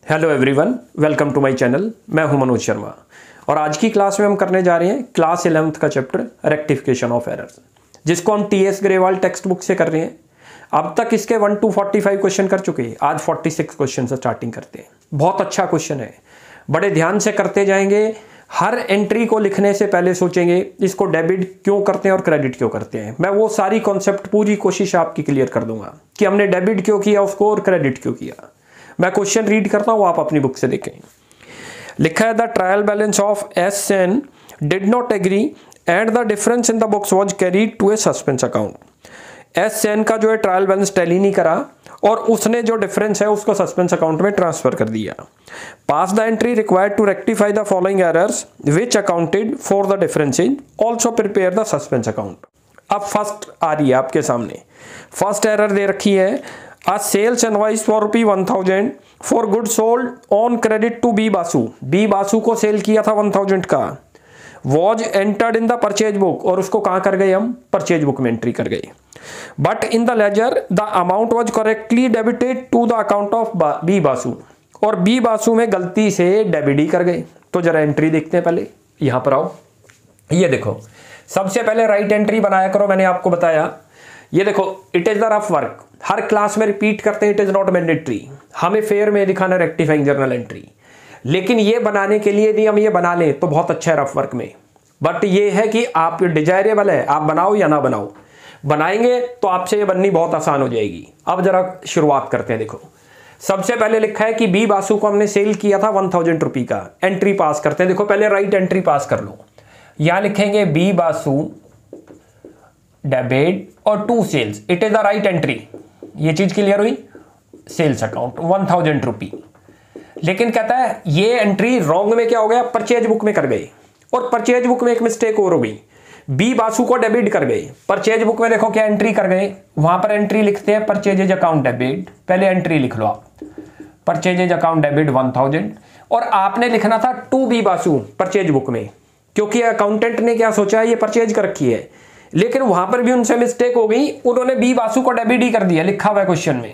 Hello everyone, welcome to my channel. मैं हूं मनोज शर्मा और आज की क्लास में हम करने जा रहे हैं क्लास 11th का चैप्टर रेक्टिफिकेशन ऑफ एरर्स, जिसको हम टीएस ग्रेवाल टेक्स्ट बुक से कर रहे हैं। अब तक इसके 1 to 45 क्वेश्चन कर चुके हैं। आज 46 क्वेश्चन से स्टार्टिंग करते हैं। बहुत अच्छा क्वेश्चन है, बड़े ध्यान से करते जाएंगे। हर एंट्री को लिखने से पहले सोचेंगे इसको डेबिट क्यों करते हैं और क्रेडिट क्यों करते हैं। मैं वो सारी कॉन्सेप्ट पूरी कोशिश आपकी क्लियर कर दूंगा कि हमने डेबिट क्यों किया उसको और क्रेडिट क्यों किया। मैं क्वेश्चन रीड करता हूं, आप अपनी बुक से देखें। लिखा है the trial balance of S N did not agree and the difference in the books was carried to a suspense account. S N का जो है ट्रायल बैलेंस टैली नहीं करा और उसने जो डिफरेंस है उसको सस्पेंस अकाउंट में ट्रांसफर कर दिया। Pass the entry required to rectify the following errors which accounted for the differences, also prepare the suspense account. अब फर्स्ट आ रही है आपके सामने। फर्स्ट एरर दे रखी है A sales invoice for ₹1000 for goods sold on credit to B Basu. B Basu को cell किया था 1000 का। Was entered in the purchase book, और उसको कहाँ कर गए हम? परचेज बुक में एंट्री कर गए। But in the ledger the amount was correctly debited to the account of B Basu, और B बासु में गलती से डेबिट ही कर गए। तो जरा एंट्री देखते हैं। पहले यहाँ पर आओ, ये देखो। सबसे पहले राइट एंट्री बनाया करो, मैंने आपको बताया। ये देखो, it is the rough work. Her class में रिपीट करते हैं, इट इज नॉट मैंडेटरी। हमें फेयर में दिखाना रेक्टिफाइंग जर्नल एंट्री, लेकिन ये बनाने के लिए यदि हम ये बना लें तो बहुत अच्छा है रफ वर्क में। बट ये है कि आप डिजायरेबल है, आप बनाओ या ना बनाओ। बनाएंगे तो आपसे ये बननी बहुत आसान हो जाएगी। अब जरा शुरुआत करते हैं। देखो, सबसे पहले लिखा है कि बी बासु को हमने सेल किया था 1000 रुपये का। एंट्री पास करते हैं। देखो, पहले राइट एंट्री पास कर लो। यहां लिखेंगे बी बासु डेबिट और to sales, it is the right entry. ये चीज क्लियर हुई। सेल्स अकाउंट 1000 रुपये, लेकिन कहता है ये एंट्री रॉन्ग में क्या हो गया, परचेज बुक में कर गए। और परचेज बुक में एक मिस्टेक और हो गई, बी बासु को डेबिट कर गए। परचेज बुक में देखो क्या एंट्री कर गए, वहां पर एंट्री लिखते हैं परचेजेज अकाउंट डेबिट। पहले एंट्री लिख लो आप, परचेजेज अकाउंट डेबिट 1000, और आपने लिखना था to B Basu purchase book में, क्योंकि अकाउंटेंट ने क्या सोचा है ये परचेज कर रखी है। लेकिन वहां पर भी उनसे मिस्टेक हो गई, उन्होंने बी बासु को डेबिट ही कर दिया। लिखा हुआ है क्वेश्चन में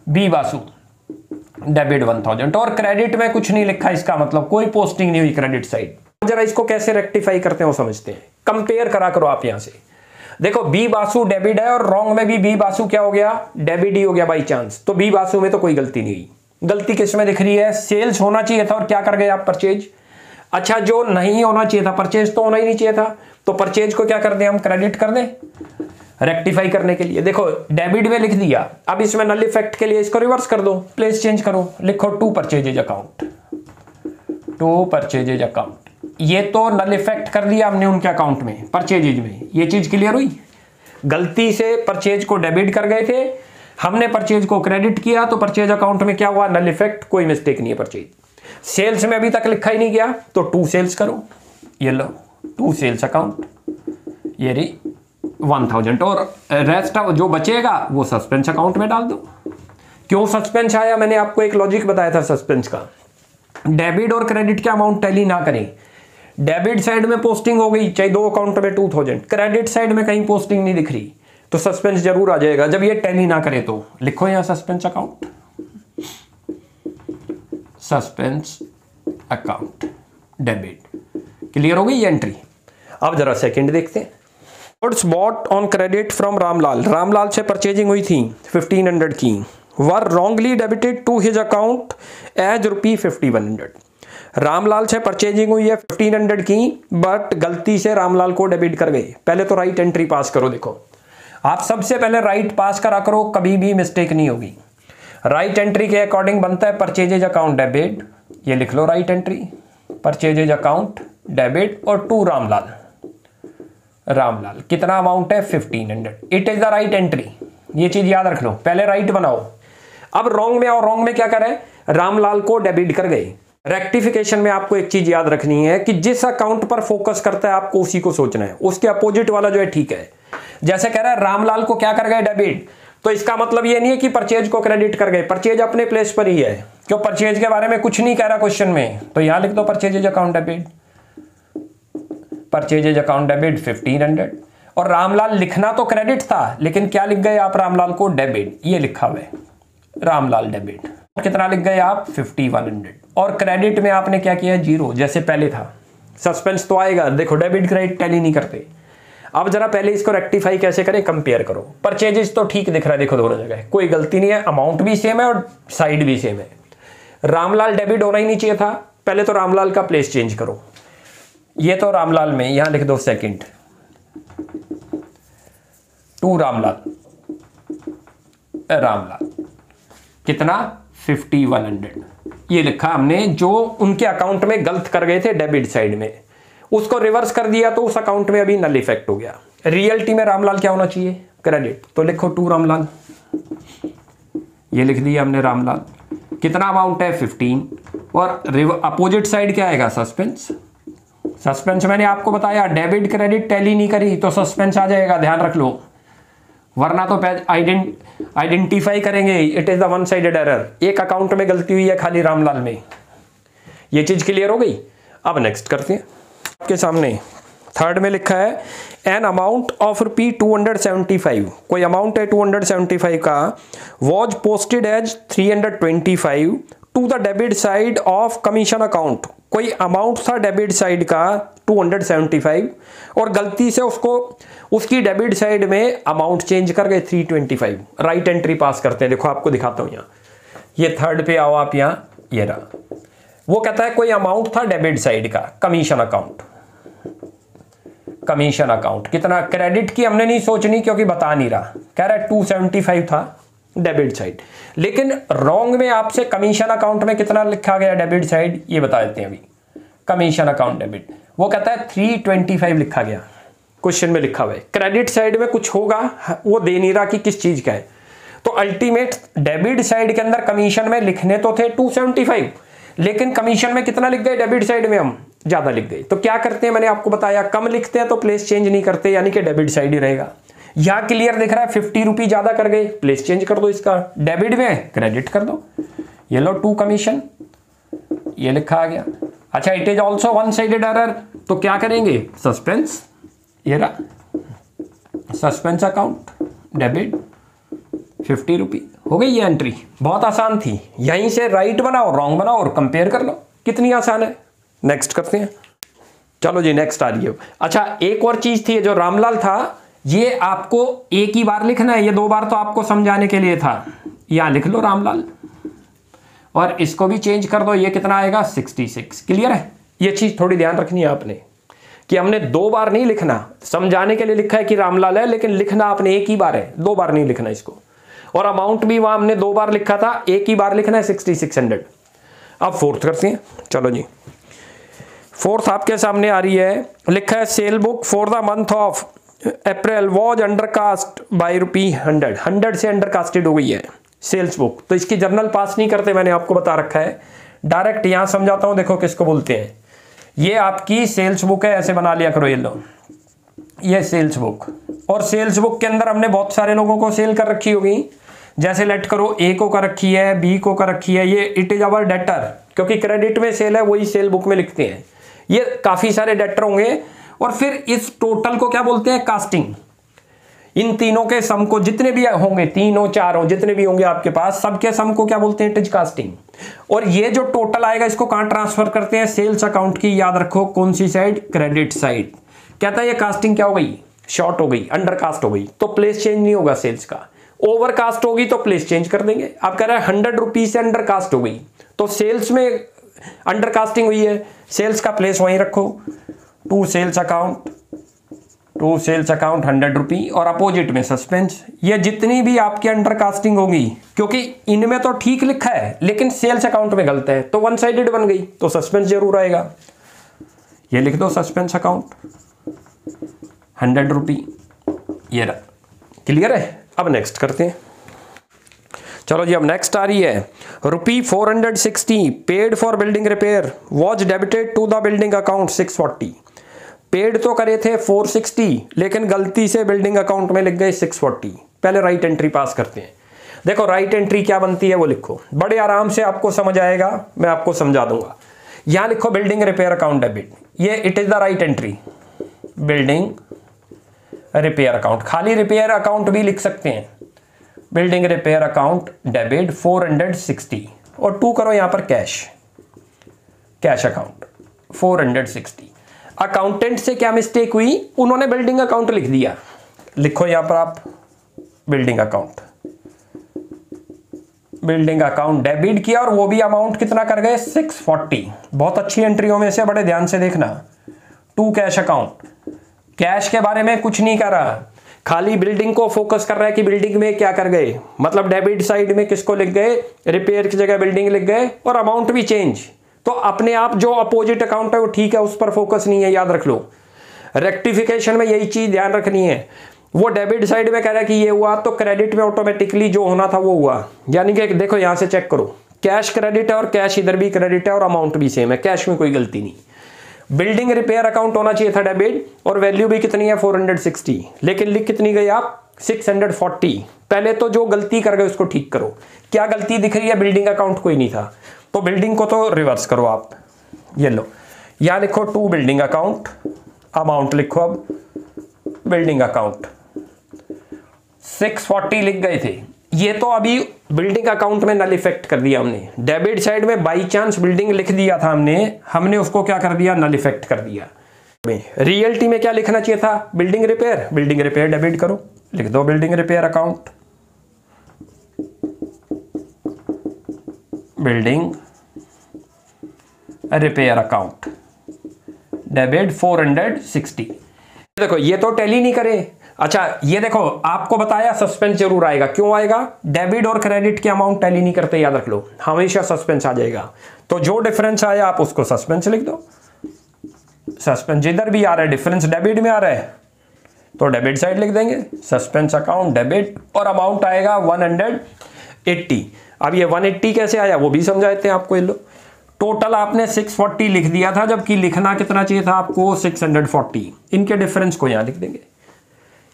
बी बासु डेबिट 1000, और क्रेडिट में कुछ नहीं लिखा। इसका मतलब कोई पोस्टिंग नहीं हुई क्रेडिट साइड। जरा इसको कैसे रेक्टिफाई करते हैं वो समझते हैं। कंपेयर करा करो आप यहां से। देखो, बी बासु डेबिट है और रॉन्ग में भी बी बासु क्या हो गया, डेबिट ही हो गया बाई चांस। तो बी बासु में तो कोई गलती नहीं हुई। गलती किस में दिख रही है, सेल्स होना चाहिए था और क्या कर गए आप, परचेज। अच्छा, जो नहीं होना चाहिए था, परचेज तो होना ही नहीं चाहिए था, तो परचेज को क्या कर दें हम, क्रेडिट कर दें रेक्टिफाई करने के लिए। देखो, डेबिट में लिख दिया। अब इसमें नल इफेक्ट के लिए इसको रिवर्स कर दो, प्लेस चेंज करो, लिखो to purchases account, to purchases account. ये तो नल इफेक्ट कर दिया हमने उनके अकाउंट में, परचेजेज में। ये चीज क्लियर हुई। गलती से परचेज को डेबिट कर गए थे, हमने परचेज को क्रेडिट किया, तो परचेज अकाउंट में क्या हुआ, नल इफेक्ट, कोई मिस्टेक नहीं है। परचेज सेल्स में अभी तक लिखा ही नहीं गया, तो टू सेल्स करो। ये लो, टू सेल्स अकाउंट, ये रही 1000, और रेस्ट जो बचेगा वो सस्पेंस अकाउंट में डाल दो। क्यों सस्पेंस आया, मैंने आपको एक लॉजिक बताया था सस्पेंस का। डेबिट और क्रेडिट के अमाउंट टैली ना करें। डेबिट साइड में पोस्टिंग हो गई, चाहे दो अकाउंट में 2000, क्रेडिट साइड में कहीं पोस्टिंग नहीं दिख रही, तो सस्पेंस जरूर आ जाएगा। जब ये टैली ना करे तो लिखो यहां suspense account, suspense account debit. Clear हो गई ये एंट्री। अब जरा सेकंड देखते हैं। Goods bought on credit from Ramlal. Ramlal से परचेजिंग हुई थी 1500 की, were wrongly debited to his account as ₹5100। Ramlal से परचेजिंग हुई है 1500 की, बट गलती से रामलाल को डेबिट कर गए। पहले तो राइट एंट्री पास करो। देखो, आप सबसे पहले राइट पास करा करो, कभी भी मिस्टेक नहीं होगी। राइट एंट्री के अकॉर्डिंग बनता है परचेजेज अकाउंट डेबिट। ये लिख लो right entry, purchases account debit और टू रामलाल। रामलाल कितना अमाउंट है, 1500। It is the right entry. ये चीज याद रख लो, पहले राइट बनाओ। अब रॉन्ग में, और रॉन्ग में क्या करें, रामलाल को डेबिट कर गए। रेक्टिफिकेशन में आपको एक चीज याद रखनी है कि जिस अकाउंट पर फोकस करता है आपको उसी को सोचना है, उसके अपोजिट वाला जो है ठीक है। जैसे कह रहा है रामलाल को क्या कर गए, डेबिट, तो इसका मतलब ये नहीं है कि परचेज को क्रेडिट कर गए। परचेज अपने प्लेस पर ही है, क्यों, परचेज के बारे में कुछ नहीं कह रहा क्वेश्चन में, तो यहां लिख दो purchases account debit, purchases account debit 1500। और रामलाल लिखना तो क्रेडिट था, लेकिन क्या लिख गए आप, रामलाल को डेबिट। ये लिखा हुआ है रामलाल डेबिट। कितना लिख गए आप 5100, और क्रेडिट में आपने क्या किया 0 जैसे पहले था। सस्पेंस तो आएगा, देखो डेबिट क्रेडिट टैली नहीं करते। अब जरा पहले इसको रेक्टिफाई कैसे करें, कंपेयर करो। परचेजेस तो ठीक दिख रहा है, देखो दोनों जगह कोई गलती नहीं है, अमाउंट भी सेम है और साइड भी सेम है। रामलाल डेबिट होना ही नहीं चाहिए था, पहले तो रामलाल का प्लेस चेंज करो। ये तो रामलाल में यहां लिख दो सेकंड टू रामलाल, रामलाल कितना 5100 ये लिखा हमने। जो उनके अकाउंट में गलत कर गए थे डेबिट साइड में, उसको रिवर्स कर दिया तो उस अकाउंट में अभी नल इफेक्ट हो गया। रियलिटी में रामलाल क्या होना चाहिए, क्रेडिट, तो लिखो टू रामलाल, ये लिख दिया हमने रामलाल। कितना अमाउंट है 15, और अपोजिट साइड क्या आएगा सस्पेंस। सस्पेंस मैंने आपको बताया डेबिट क्रेडिट टैली नहीं करी तो सस्पेंस आ जाएगा, ध्यान रख लो, वरना तो आइडेंटिफाई करेंगे it is the one sided error. एक अकाउंट में गलती हुई है खाली रामलाल में, ये चीज क्लियर हो गई। अब नेक्स्ट करते हैं, आपके सामने थर्ड में लिखा है एन अमाउंट ऑफ रुपी 275, कोई अमाउंट है 275 का, was posted as 325 to the debit side of commission account. कोई अमाउंट था डेबिट साइड का 275 और गलती से उसको उसकी डेबिट साइड में अमाउंट चेंज कर गए 325। राइट एंट्री पास करते हैं, देखो आपको दिखाता हूं यहाँ, ये थर्ड पे आओ आप यहाँ, ये रहा। वो कहता है कोई अमाउंट था डेबिट साइड का कमीशन अकाउंट, कमीशन अकाउंट कितना, क्रेडिट की हमने नहीं सोचनी क्योंकि बता नहीं रहा, कह रहा है 275 था डेबिट साइड, लेकिन रॉन्ग में आपसे कमीशन अकाउंट में कितना लिखा गया डेबिट साइड ये बता देते हैं अभी। कमीशन अकाउंट डेबिट, वो कहता है 325 लिखा गया, क्वेश्चन में लिखा हुआ है। क्रेडिट साइड में कुछ होगा, वो दे नहीं रहा कि किस चीज का है, तो अल्टीमेट डेबिट साइड के अंदर कमीशन में लिखने तो थे 275, लेकिन कमीशन में कितना लिख गए डेबिट साइड में, हम ज्यादा लिख गए। तो क्या करते हैं, मैंने आपको बताया कम लिखते हैं तो प्लेस चेंज नहीं करते, यानी कि डेबिट साइड ही रहेगा। यहां क्लियर दिख रहा है 50 रुपी ज्यादा कर गए, प्लेस चेंज कर दो, इसका डेबिट में क्रेडिट कर दो, ये लो टू कमीशन, ये लिखा आ गया। अच्छा it is also one sided error, तो क्या करेंगे सस्पेंस, ये रहा सस्पेंस अकाउंट डेबिट 50 रुपी, हो गई ये एंट्री। बहुत आसान थी, यहीं से राइट बनाओ रॉन्ग बनाओ और कंपेयर कर लो, कितनी आसान है। नेक्स्ट करते हैं, चलो जी नेक्स्ट आ रही है। अच्छा एक और चीज थी, जो रामलाल था ये आपको एक ही बार लिखना है, ये 2 बार तो आपको समझाने के लिए था। यहां लिख लो रामलाल और इसको भी चेंज कर दो, ये कितना आएगा 66। क्लियर है, ये चीज थोड़ी ध्यान रखनी है आपने कि हमने 2 बार नहीं लिखना, समझाने के लिए लिखा है कि रामलाल है, लेकिन लिखना आपने एक ही बार है, 2 बार नहीं लिखना इसको। और अमाउंट भी वहां हमने 2 बार लिखा था, एक ही बार लिखना है 6600। अब फोर्थ करते हैं, चलो जी फोर्थ आपके सामने आ रही है, लिखा है cell book for the month of April was undercast by ₹100, 100 से अंडरकास्टेड हो गई है सेल्स बुक, तो इसकी जर्नल पास नहीं करते, मैंने आपको बता रखा है। डायरेक्ट यहां समझाता हूं, देखो किसको बोलते हैं, ये आपकी सेल्स बुक है, ऐसे बना लिया करो, ये लो ये सेल्स बुक, और सेल्स बुक के अंदर हमने बहुत सारे लोगों को सेल कर रखी होगी, जैसे लेट करो ए को कर रखी है, बी को कर रखी है, ये इट इज अवर डेटर, क्योंकि क्रेडिट में सेल है वही सेल बुक में लिखते हैं, ये काफी सारे डेटर होंगे। और फिर इस टोटल को क्या बोलते हैं कास्टिंग, इन तीनों के सम को, जितने भी होंगे, तीनों चारों जितने भी होंगे आपके पास, सबके सम को क्या बोलते हैं इट इज कास्टिंग। और ये जो टोटल आएगा इसको कहां ट्रांसफर करते हैं, सेल्स अकाउंट की, याद रखो कौन सी साइड, क्रेडिट साइड। कहता है ये कास्टिंग क्या हो गई, शॉर्ट हो गई, अंडरकास्ट हो गई, तो प्लेस चेंज नहीं होगा सेल्स का, ओवरकास्ट होगी तो प्लेस चेंज कर देंगे। आप कह रहे हैं 100 रुपी से अंडरकास्ट हो गई, तो सेल्स में अंडरकास्टिंग हुई है, सेल्स का प्लेस वहीं रखो, टू सेल्स अकाउंट 100 रुपी, और अपोजिट में सस्पेंस। ये जितनी भी आपकी अंडरकास्टिंग होगी, क्योंकि इनमें तो ठीक लिखा है लेकिन सेल्स अकाउंट में गलत है, तो वन साइडेड बन गई, तो सस्पेंस जरूर आएगा, ये लिख दो सस्पेंस अकाउंट 100 रुपी, ये रहा। क्लियर है, अब नेक्स्ट करते हैं, चलो जी अब नेक्स्ट आ रही है, ₹460 paid for building repair was debited to the building account 640। Paid तो करे थे 460, लेकिन गलती से बिल्डिंग अकाउंट में लिख गए 640। पहले राइट एंट्री पास करते हैं, देखो राइट एंट्री क्या बनती है वो लिखो, बड़े आराम से आपको समझ आएगा, मैं आपको समझा दूंगा। यहां लिखो बिल्डिंग रिपेयर अकाउंट डेबिट, ये it is the right entry, building repair account, खाली रिपेयर अकाउंट भी लिख सकते हैं, बिल्डिंग रिपेयर अकाउंट डेबिट 460, और 2 करो यहाँ पर कैश अकाउंट 460। अकाउंटेंट से क्या मिस्टेक हुई, उन्होंने बिल्डिंग अकाउंट लिख दिया। लिखो यहाँ पर आप बिल्डिंग अकाउंट डेबिट किया और वो भी अमाउंट कितना कर गए 640। बहुत अच्छी एंट्रियों में से, बड़े ध्यान से देखना। 2 कैश अकाउंट, कैश के बारे में कुछ नहीं कर रहा, खाली बिल्डिंग को फोकस कर रहा है कि बिल्डिंग में क्या कर गए, मतलब डेबिट साइड में किसको लिख गए, रिपेयर की जगह बिल्डिंग लिख गए और अमाउंट भी चेंज। तो अपने आप जो अपोजिट अकाउंट है वो ठीक है, उस पर फोकस नहीं है, याद रख लो। रेक्टिफिकेशन में यही चीज ध्यान रखनी है। वो डेबिट साइड में कह रहा है कि ये हुआ, तो क्रेडिट में ऑटोमेटिकली जो होना था वो हुआ। यानी कि देखो यहां से चेक करो, कैश क्रेडिट है और कैश इधर भी क्रेडिट है और अमाउंट भी सेम है, कैश में कोई गलती नहीं। बिल्डिंग रिपेयर अकाउंट होना चाहिए था डेबिट, और वैल्यू भी कितनी है 460, लेकिन लिख कितनी गई आप 640। पहले तो जो गलती कर गए उसको ठीक करो। क्या गलती दिख रही है, बिल्डिंग अकाउंट कोई नहीं था, तो बिल्डिंग को तो रिवर्स करो आप। ये लो, यहां लिखो 2 बिल्डिंग अकाउंट, अमाउंट लिखो अब बिल्डिंग अकाउंट 640 लिख गए थे। ये तो अभी बिल्डिंग अकाउंट में नल इफेक्ट कर दिया हमने। डेबिट साइड में बाई चांस बिल्डिंग लिख दिया था हमने उसको क्या कर दिया, नल इफेक्ट कर दिया। रियलिटी में क्या लिखना चाहिए था, बिल्डिंग रिपेयर डेबिट करो, लिख दो building repair account, building repair account debit 460। देखो ये तो टैली नहीं करे। अच्छा ये देखो, आपको बताया सस्पेंस जरूर आएगा। क्यों आएगा, डेबिट और क्रेडिट के अमाउंट टैली नहीं करते, याद रख लो, हमेशा सस्पेंस आ जाएगा। तो जो डिफरेंस आया आप उसको सस्पेंस लिख दो। सस्पेंस जिधर भी आ रहा है, डिफरेंस डेबिट में आ रहा है तो डेबिट साइड लिख देंगे, सस्पेंस अकाउंट डेबिट, और अमाउंट आएगा 180। अब ये 180 कैसे आया वो भी समझा देते हैं आपको। ये लो, टोटल आपने 640 लिख दिया था, जबकि लिखना कितना चाहिए था आपको 640। इनके डिफरेंस को यहां लिख देंगे।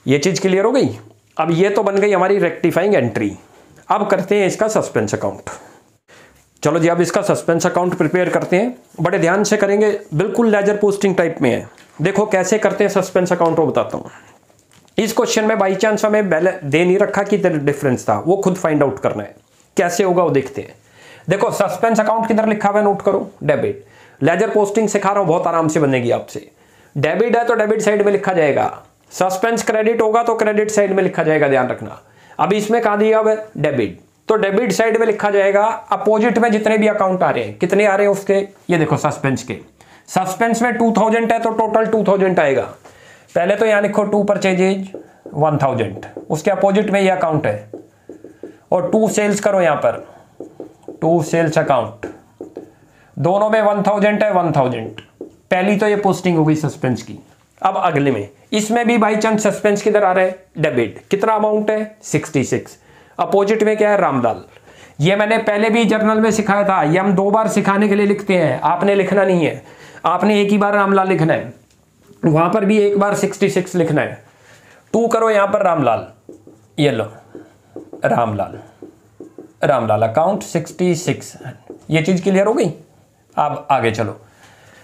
ये चीज क्लियर हो गई। अब ये तो बन गई हमारी रेक्टिफाइंग एंट्री। अब करते हैं इसका सस्पेंस अकाउंट। चलो जी, अब इसका सस्पेंस अकाउंट प्रिपेयर करते हैं, बड़े ध्यान से करेंगे, बिल्कुल लेजर पोस्टिंग टाइप में है। देखो कैसे करते हैं सस्पेंस अकाउंट, वो बताता हूं। इस क्वेश्चन में बाई चांस हमें दे नहीं रखा कि डिफरेंस था, वो खुद फाइंड आउट करना है। कैसे होगा वो देखते हैं। देखो सस्पेंस अकाउंट किधर लिखा हुआ है, नोट करो, डेबिट। लेजर पोस्टिंग सिखा रहा हूं, बहुत आराम से बनेगी आपसे। डेबिट है तो डेबिट साइड में लिखा जाएगा, सस्पेंस क्रेडिट होगा तो क्रेडिट साइड में लिखा जाएगा, ध्यान रखना। अब इसमें कहां दिया हुआ है, डेबिट, तो डेबिट साइड में लिखा जाएगा। अपोजिट में जितने भी अकाउंट आ रहे हैं, कितने आ रहे हैं उसके, ये देखो सस्पेंस के। सस्पेंस में 2000 है तो टोटल 2000 आएगा। पहले तो यहां लिखो 2 परचेजेज 1000, उसके अपोजिट में ये अकाउंट है, और 2 सेल्स करो यहां पर, 2 सेल्स अकाउंट, दोनों में 1000 है 1000। पहली तो ये पोस्टिंग हो गई सस्पेंस की। अब अगले में, इसमें भी बाई चांस सस्पेंस किधर आ रहा है, डेबिट। कितना अमाउंट है 66। अपोजिट में क्या है, रामलाल। ये मैंने पहले भी जर्नल में सिखाया था, ये हम 2 बार सिखाने के लिए लिखते हैं, आपने लिखना नहीं है, आपने एक ही बार रामलाल लिखना है, वहां पर भी एक बार 66 लिखना है। 2 करो यहां पर रामलाल, ये लो रामलाल अकाउंट 66। ये चीज क्लियर हो गई। अब आगे चलो,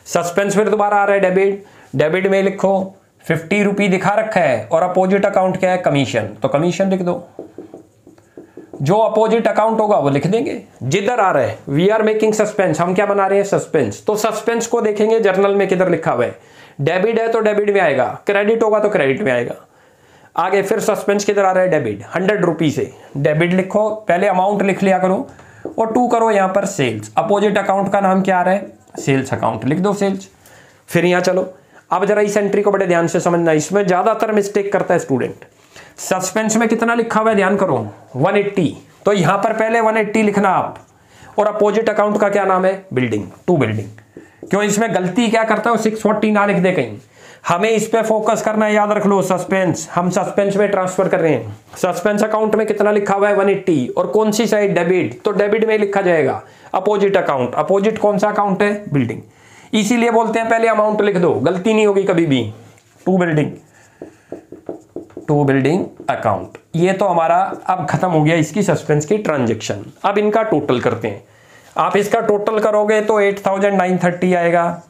सस्पेंस फिर दोबारा आ रहा है डेबिट। डेबिट में लिखो 50 रुपये दिखा रखा है, और अपोजिट अकाउंट क्या है, कमीशन, तो कमीशन लिख दो। जो अपोजिट अकाउंट होगा वो लिख देंगे। जिधर आ रहा है, वी आर मेकिंग सस्पेंस, हम क्या बना रहे हैं, सस्पेंस। तो सस्पेंस को देखेंगे जर्नल में किधर लिखा हुआ है, डेबिट है तो डेबिट में आएगा, क्रेडिट होगा तो क्रेडिट में आएगा। आगे फिर सस्पेंस किधर आ रहा है, डेबिट, 100 रुपये से डेबिट लिखो, पहले अमाउंट लिख लिया करो, और 2 करो यहां पर सेल्स। अपोजिट अकाउंट का नाम क्या आ रहा है, सेल्स अकाउंट, लिख दो सेल्स। फिर यहां चलो, अब जरा इस एंट्री को बड़े ध्यान से समझना, इसमें ज्यादातर मिस्टेक करता है स्टूडेंट। सस्पेंस में कितना लिखा हुआ है, ध्यान करो, 180, तो यहां पर पहले 180 लिखना आप, और अपोजिट अकाउंट का क्या नाम है, बिल्डिंग, 2 बिल्डिंग। क्यों, इसमें गलती क्या करता है, 640 ना लिख दे कहीं, हमें इस पे फोकस करना है, याद रख लो। सस्पेंस, हम सस्पेंस में ट्रांसफर कर रहे हैं। सस्पेंस अकाउंट में कितना लिखा हुआ है, 180, और कौन सी साइड, डेबिट, तो डेबिट में लिखा जाएगा। अपोजिट अकाउंट, अपोजिट कौन सा अकाउंट है, बिल्डिंग, इसीलिए बोलते हैं पहले अमाउंट लिख दो, गलती नहीं होगी कभी भी। 2 बिल्डिंग अकाउंट। ये तो हमारा अब खत्म हो गया इसकी सस्पेंस की ट्रांजैक्शन। अब इनका टोटल करते हैं। आप इसका टोटल करोगे तो 8930 आएगा,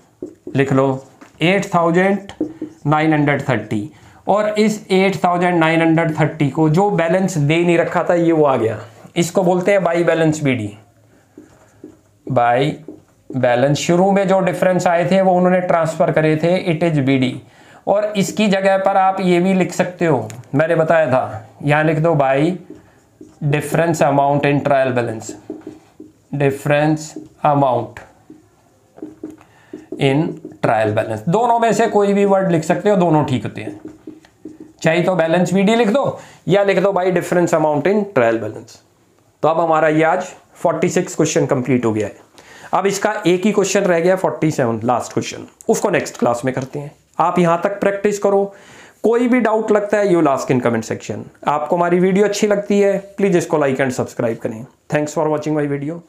लिख लो 8930, और इस 8930 को जो बैलेंस दे नहीं रखा था ये वो आ गया, इसको बोलते हैं by balance BD. By balance. शुरू में जो डिफरेंस आए थे वो उन्होंने ट्रांसफर करे थे, इट इज BD। और इसकी जगह पर आप ये भी लिख सकते हो, मैंने बताया था, यहां लिख दो bye difference amount in trial balance, difference amount in trial balance. दोनों में से कोई भी वर्ड लिख सकते हो, दोनों ठीक होते हैं। चाहे तो बैलेंस BD लिख दो या लिख दो bye difference amount in trial balance. तो अब हमारा ये आज 46 क्वेश्चन कंप्लीट हो गया है। अब इसका एक ही क्वेश्चन रह गया 47, लास्ट क्वेश्चन, उसको नेक्स्ट क्लास में करते हैं। आप यहां तक प्रैक्टिस करो, कोई भी डाउट लगता है you ask in comment section. आपको हमारी वीडियो अच्छी लगती है प्लीज इसको लाइक एंड सब्सक्राइब करें। Thanks for watching my video.